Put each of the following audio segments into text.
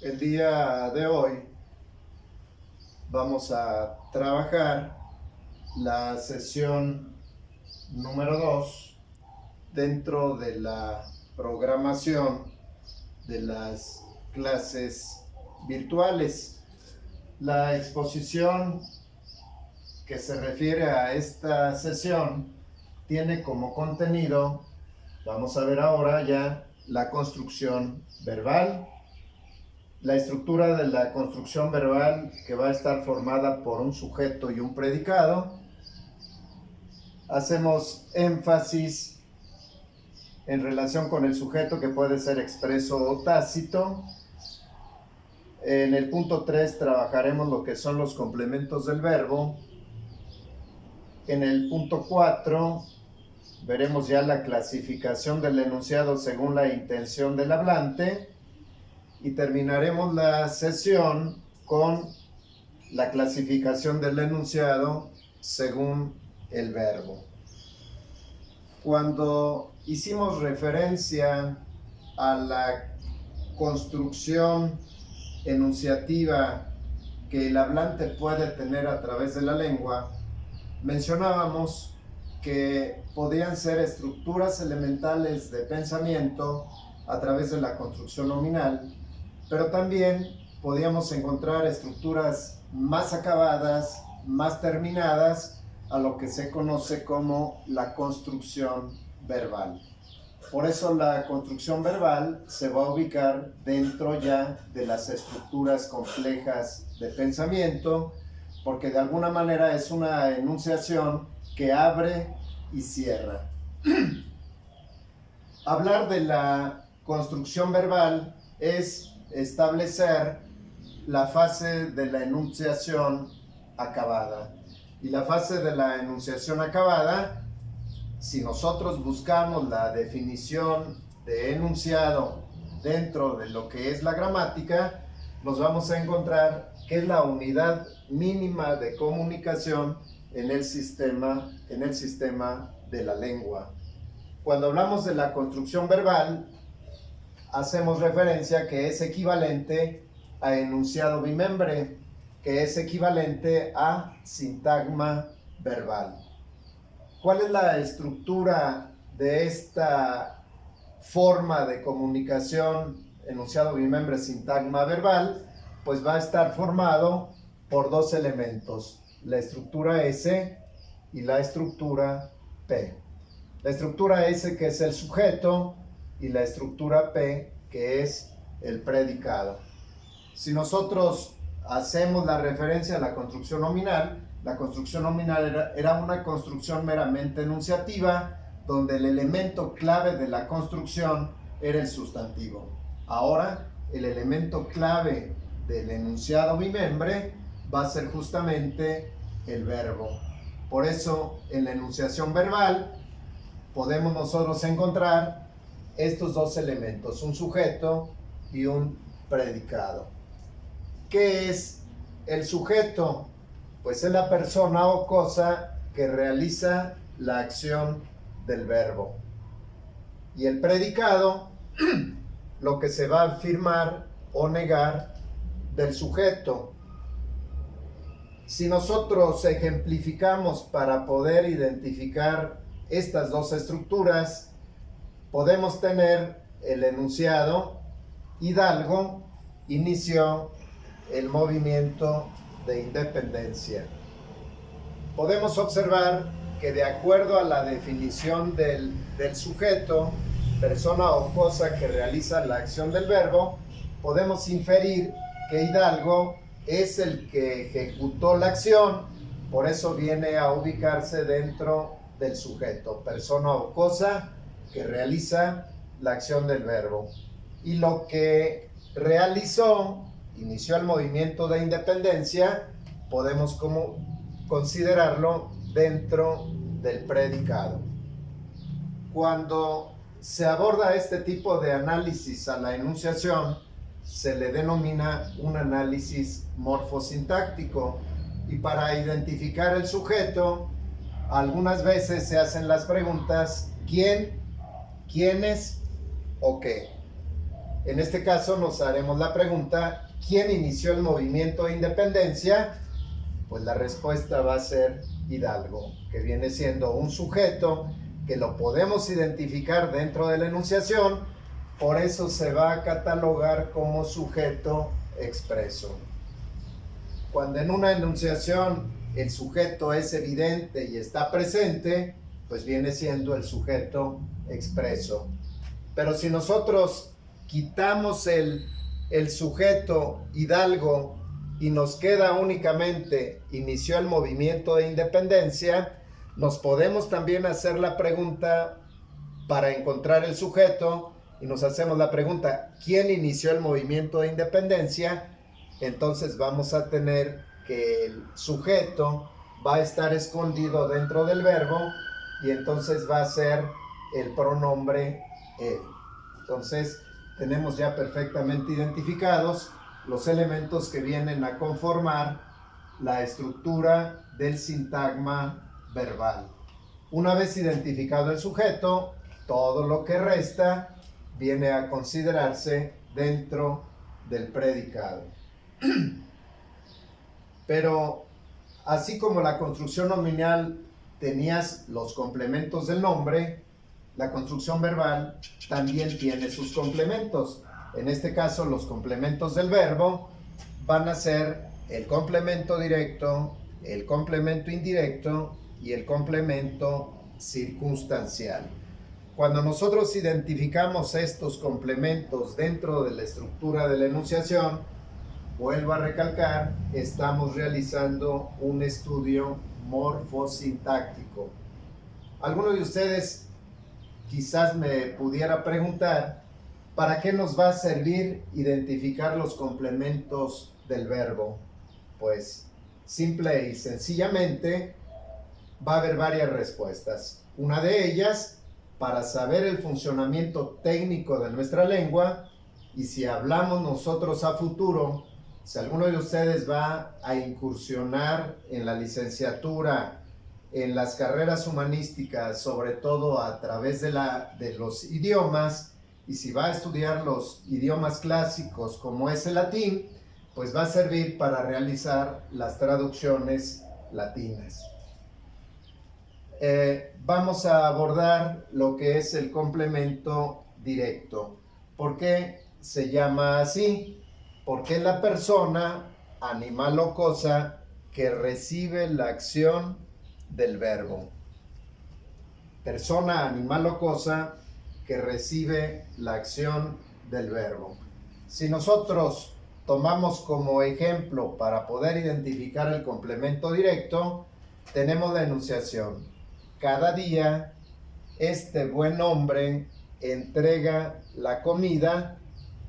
El día de hoy vamos a trabajar la sesión número 2 dentro de la programación de las clases virtuales. La exposición que se refiere a esta sesión tiene como contenido, vamos a ver ahora ya, la construcción verbal. La estructura de la construcción verbal, que va a estar formada por un sujeto y un predicado. Hacemos énfasis en relación con el sujeto, que puede ser expreso o tácito. En el punto 3 trabajaremos lo que son los complementos del verbo. En el punto 4 veremos ya la clasificación del enunciado según la intención del hablante. Y terminaremos la sesión con la clasificación del enunciado según el verbo. Cuando hicimos referencia a la construcción enunciativa que el hablante puede tener a través de la lengua, mencionábamos que podían ser estructuras elementales de pensamiento a través de la construcción nominal, pero también podíamos encontrar estructuras más acabadas, más terminadas, a lo que se conoce como la construcción verbal. Por eso la construcción verbal se va a ubicar dentro ya de las estructuras complejas de pensamiento, porque de alguna manera es una enunciación que abre y cierra. Hablar de la construcción verbal es establecer la fase de la enunciación acabada. Y la fase de la enunciación acabada, si nosotros buscamos la definición de enunciado dentro de lo que es la gramática, nos vamos a encontrar que es la unidad mínima de comunicación en el sistema de la lengua. Cuando hablamos de la construcción verbal, hacemos referencia que es equivalente a enunciado bimembre, que es equivalente a sintagma verbal. ¿Cuál es la estructura de esta forma de comunicación enunciado bimembre sintagma verbal? Pues va a estar formado por dos elementos, la estructura S y la estructura P. La estructura S, que es el sujeto, y la estructura P, que es el predicado. Si nosotros hacemos la referencia a la construcción nominal era una construcción meramente enunciativa, donde el elemento clave de la construcción era el sustantivo. Ahora, el elemento clave del enunciado bimembre va a ser justamente el verbo. Por eso, en la enunciación verbal, podemos nosotros encontrar estos dos elementos, un sujeto y un predicado. ¿Qué es el sujeto? Pues es la persona o cosa que realiza la acción del verbo. Y el predicado, lo que se va a afirmar o negar del sujeto. Si nosotros ejemplificamos para poder identificar estas dos estructuras, podemos tener el enunciado: Hidalgo inició el movimiento de independencia. Podemos observar que, de acuerdo a la definición del sujeto, persona o cosa que realiza la acción del verbo, podemos inferir que Hidalgo es el que ejecutó la acción, por eso viene a ubicarse dentro del sujeto, persona o cosa que realiza la acción del verbo. Y lo que realizó, inició el movimiento de independencia, podemos considerarlo dentro del predicado. Cuando se aborda este tipo de análisis a la enunciación, se le denomina un análisis morfosintáctico, y para identificar el sujeto, algunas veces se hacen las preguntas: ¿quién?, ¿quiénes? o qué. En este caso nos haremos la pregunta, ¿quién inició el movimiento de independencia? Pues la respuesta va a ser Hidalgo, que viene siendo un sujeto que lo podemos identificar dentro de la enunciación, por eso se va a catalogar como sujeto expreso. Cuando en una enunciación el sujeto es evidente y está presente, pues viene siendo el sujeto expreso. Pero si nosotros quitamos el sujeto Hidalgo y nos queda únicamente inició el movimiento de independencia, nos podemos también hacer la pregunta para encontrar el sujeto y nos hacemos la pregunta, ¿quién inició el movimiento de independencia? Entonces vamos a tener que el sujeto va a estar escondido dentro del verbo y entonces va a ser el pronombre él. Entonces tenemos ya perfectamente identificados los elementos que vienen a conformar la estructura del sintagma verbal. Una vez identificado el sujeto, todo lo que resta viene a considerarse dentro del predicado. Pero así como la construcción nominal tenías los complementos del nombre, la construcción verbal también tiene sus complementos. En este caso, los complementos del verbo van a ser el complemento directo, el complemento indirecto y el complemento circunstancial. Cuando nosotros identificamos estos complementos dentro de la estructura de la enunciación, vuelvo a recalcar, estamos realizando un estudio morfosintáctico. Alguno de ustedes quizás me pudiera preguntar, ¿para qué nos va a servir identificar los complementos del verbo? Pues simple y sencillamente va a haber varias respuestas. Una de ellas, para saber el funcionamiento técnico de nuestra lengua, y si hablamos nosotros a futuro, si alguno de ustedes va a incursionar en la licenciatura, en las carreras humanísticas, sobre todo a través de los idiomas, y si va a estudiar los idiomas clásicos como es el latín, pues va a servir para realizar las traducciones latinas. Vamos a abordar lo que es el complemento directo. ¿Por qué se llama así? Porque es la persona, animal o cosa que recibe la acción del verbo. Persona, animal o cosa que recibe la acción del verbo. Si nosotros tomamos como ejemplo para poder identificar el complemento directo, tenemos la enunciación. Cada día este buen hombre entrega la comida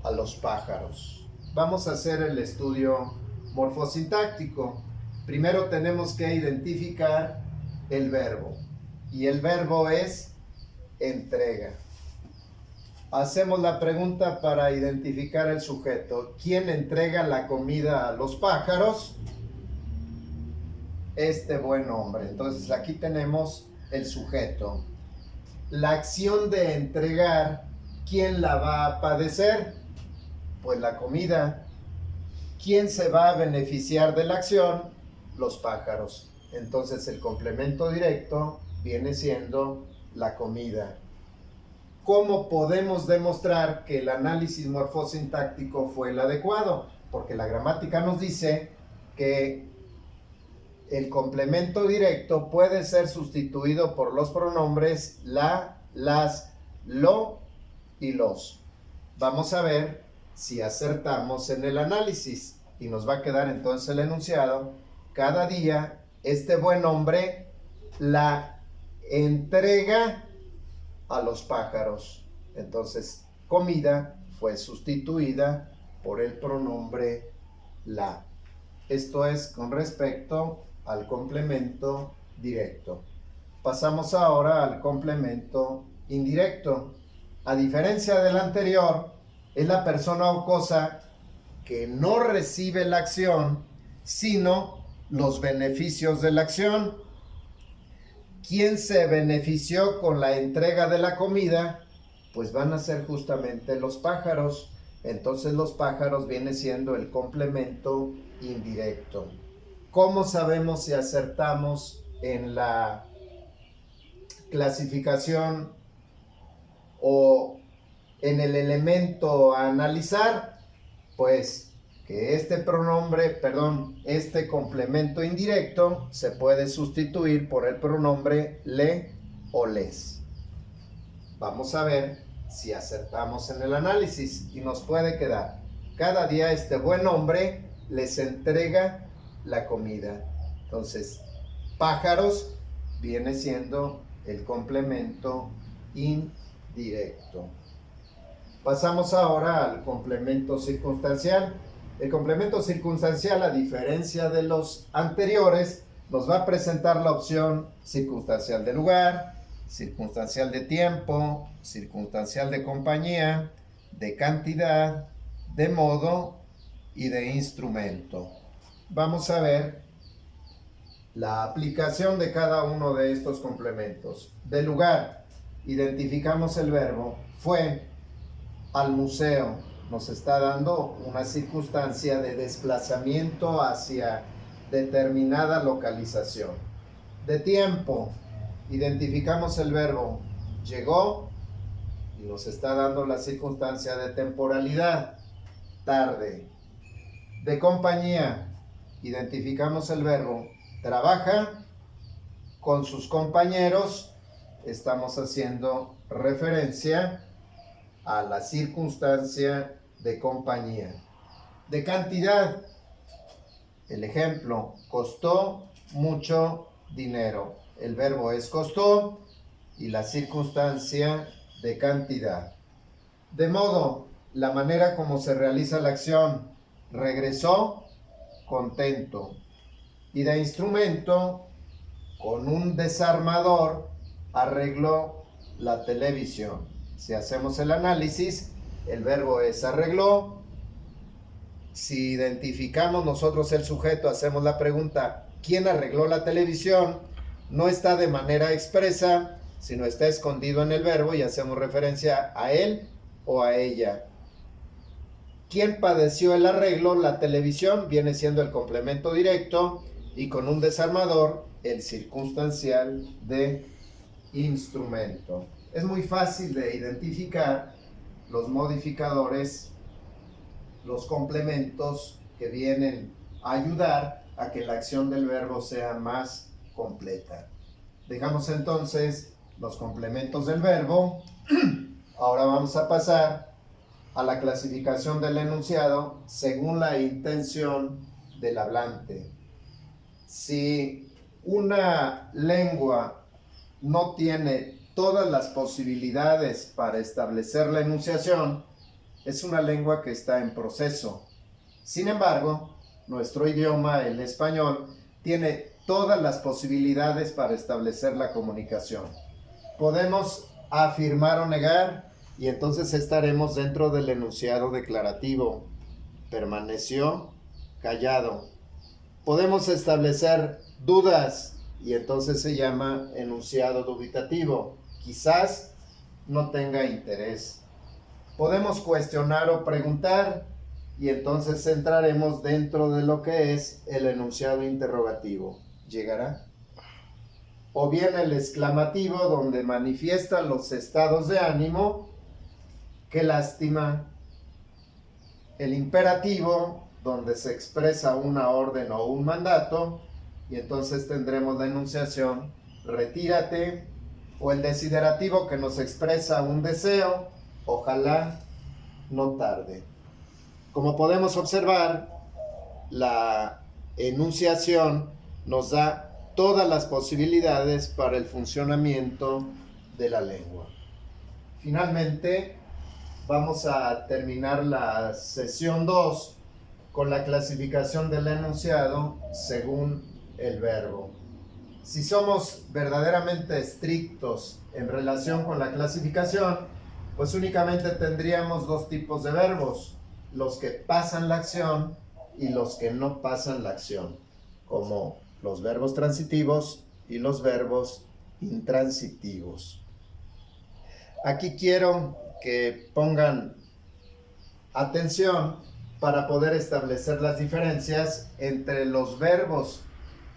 a los pájaros. Vamos a hacer el estudio morfosintáctico. Primero tenemos que identificar el verbo. Y el verbo es entrega. Hacemos la pregunta para identificar el sujeto. ¿Quién entrega la comida a los pájaros? Este buen hombre. Entonces aquí tenemos el sujeto. La acción de entregar, ¿quién la va a padecer? Pues la comida. ¿Quién se va a beneficiar de la acción? Los pájaros. Entonces el complemento directo viene siendo la comida. ¿Cómo podemos demostrar que el análisis morfosintáctico fue el adecuado? Porque la gramática nos dice que el complemento directo puede ser sustituido por los pronombres la, las, lo y los. Vamos a ver si acertamos en el análisis y nos va a quedar entonces el enunciado. Cada día este buen hombre la entrega a los pájaros. Entonces, comida fue sustituida por el pronombre la. Esto es con respecto al complemento directo. Pasamos ahora al complemento indirecto. A diferencia del anterior, es la persona o cosa que no recibe la acción, sino los beneficios de la acción. ¿Quién se benefició con la entrega de la comida? Pues van a ser justamente los pájaros. Entonces los pájaros viene siendo el complemento indirecto. ¿Cómo sabemos si acertamos en la clasificación o en el elemento a analizar? Pues que este complemento indirecto se puede sustituir por el pronombre le o les. Vamos a ver si acertamos en el análisis y nos puede quedar: cada día este buen hombre les entrega la comida. Entonces, pájaros viene siendo el complemento indirecto. Pasamos ahora al complemento circunstancial. El complemento circunstancial, a diferencia de los anteriores, nos va a presentar la opción circunstancial de lugar, circunstancial de tiempo, circunstancial de compañía, de cantidad, de modo y de instrumento. Vamos a ver la aplicación de cada uno de estos complementos. De lugar, identificamos el verbo fue al museo. Nos está dando una circunstancia de desplazamiento hacia determinada localización. De tiempo, identificamos el verbo llegó y nos está dando la circunstancia de temporalidad, tarde. De compañía, identificamos el verbo trabaja con sus compañeros. Estamos haciendo referencia a la circunstancia de compañía. De cantidad, el ejemplo, costó mucho dinero. El verbo es costó y la circunstancia de cantidad. De modo, la manera como se realiza la acción: regresó contento. Y de instrumento, con un desarmador arregló la televisión. Si hacemos el análisis, el verbo es arregló. Si identificamos nosotros el sujeto, hacemos la pregunta ¿quién arregló la televisión? No está de manera expresa, sino está escondido en el verbo y hacemos referencia a él o a ella. ¿Quién padeció el arreglo? La televisión viene siendo el complemento directo y con un desarmador el circunstancial de instrumento. Es muy fácil de identificar los modificadores, los complementos que vienen a ayudar a que la acción del verbo sea más completa. Dejamos entonces los complementos del verbo. Ahora vamos a pasar a la clasificación del enunciado según la intención del hablante. Si una lengua no tiene todas las posibilidades para establecer la enunciación, es una lengua que está en proceso. Sin embargo, nuestro idioma, el español, tiene todas las posibilidades para establecer la comunicación. Podemos afirmar o negar y entonces estaremos dentro del enunciado declarativo. Permaneció callado. Podemos establecer dudas y entonces se llama enunciado dubitativo. Quizás no tenga interés. Podemos cuestionar o preguntar y entonces entraremos dentro de lo que es el enunciado interrogativo. ¿Llegará? O bien el exclamativo, donde manifiesta los estados de ánimo. Qué lástima. El imperativo, donde se expresa una orden o un mandato, y entonces tendremos la enunciación retírate, o el desiderativo, que nos expresa un deseo, ojalá no tarde. Como podemos observar, la enunciación nos da todas las posibilidades para el funcionamiento de la lengua. Finalmente, vamos a terminar la sesión 2 con la clasificación del enunciado según el verbo. Si somos verdaderamente estrictos en relación con la clasificación, pues únicamente tendríamos dos tipos de verbos: los que pasan la acción y los que no pasan la acción, como los verbos transitivos y los verbos intransitivos. Aquí quiero que pongan atención para poder establecer las diferencias entre los verbos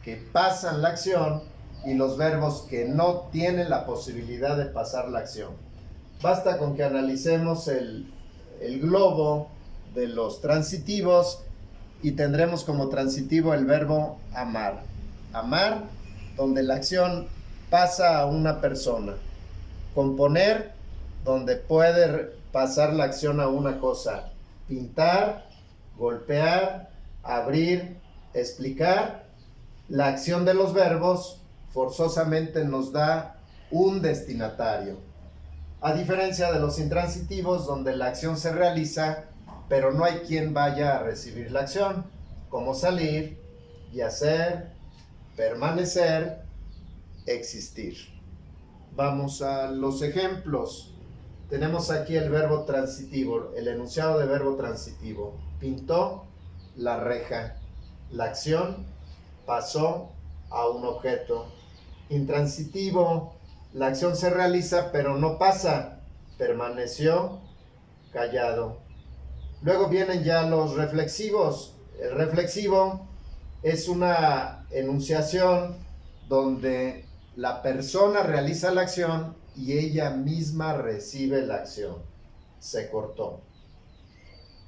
que pasan la acción y los verbos que no tienen la posibilidad de pasar la acción. Basta con que analicemos el globo de los transitivos y tendremos como transitivo el verbo amar. Amar, donde la acción pasa a una persona. Componer, donde puede pasar la acción a una cosa. Pintar, golpear, abrir, explicar. La acción de los verbos forzosamente nos da un destinatario. A diferencia de los intransitivos, donde la acción se realiza, pero no hay quien vaya a recibir la acción, como salir, yacer, permanecer, existir. Vamos a los ejemplos. Tenemos aquí el verbo transitivo, el enunciado de verbo transitivo. Pintó la reja. La acción pasó a un objeto. Intransitivo, la acción se realiza pero no pasa. Permaneció callado. Luego vienen ya los reflexivos. El reflexivo es una enunciación donde la persona realiza la acción y ella misma recibe la acción. Se cortó.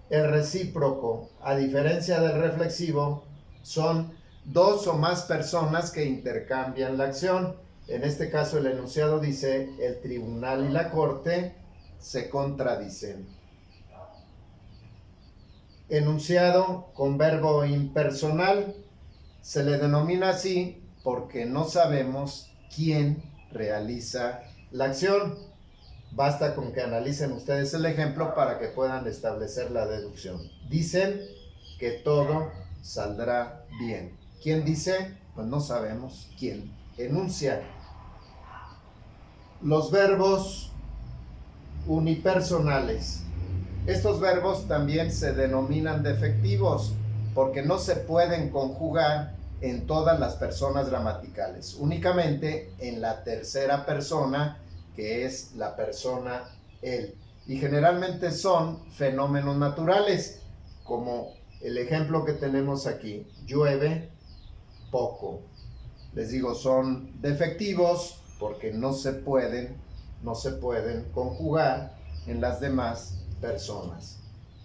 El recíproco, a diferencia del reflexivo, son dos o más personas que intercambian la acción. En este caso el enunciado dice: el tribunal y la corte se contradicen. Enunciado con verbo impersonal se le denomina así porque no sabemos quién realiza la acción. Basta con que analicen ustedes el ejemplo para que puedan establecer la deducción. Dicen que todo saldrá bien. ¿Quién dice? Pues no sabemos quién enuncia. Los verbos unipersonales. Estos verbos también se denominan defectivos porque no se pueden conjugar en todas las personas gramaticales, únicamente en la tercera persona, que es la persona él. Y generalmente son fenómenos naturales, como el ejemplo que tenemos aquí: llueve poco. Les digo, son defectivos porque no se pueden conjugar en las demás personas.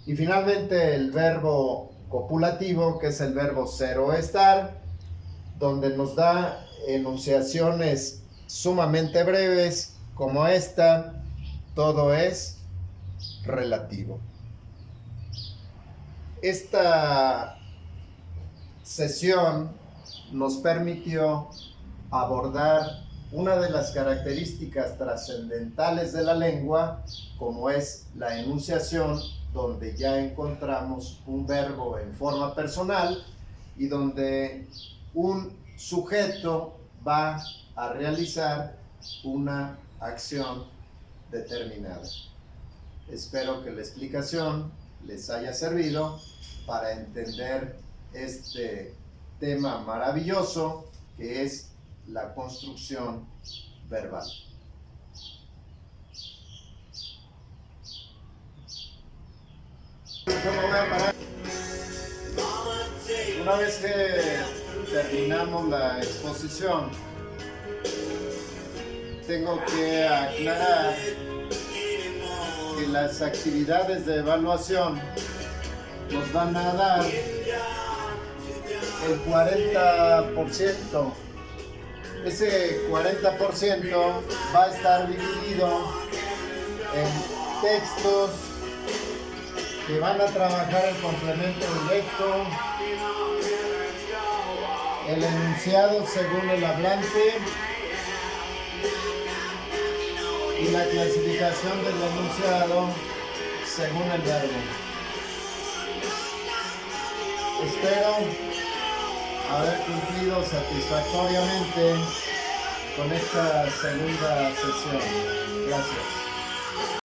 Y finalmente el verbo copulativo, que es el verbo ser o estar, donde nos da enunciaciones sumamente breves como esta: todo es relativo. Esta sesión nos permitió abordar una de las características trascendentales de la lengua, como es la enunciación, donde ya encontramos un verbo en forma personal y donde un sujeto va a realizar una acción determinada. Espero que la explicación les haya servido para entender este tema maravilloso que es la construcción verbal. Una vez que terminamos la exposición, tengo que aclarar que las actividades de evaluación nos van a dar el 40%. Ese 40% va a estar dividido en textos que van a trabajar el complemento directo, el enunciado según el hablante y la clasificación del enunciado según el verbo. Espero haber cumplido satisfactoriamente con esta segunda sesión. Gracias.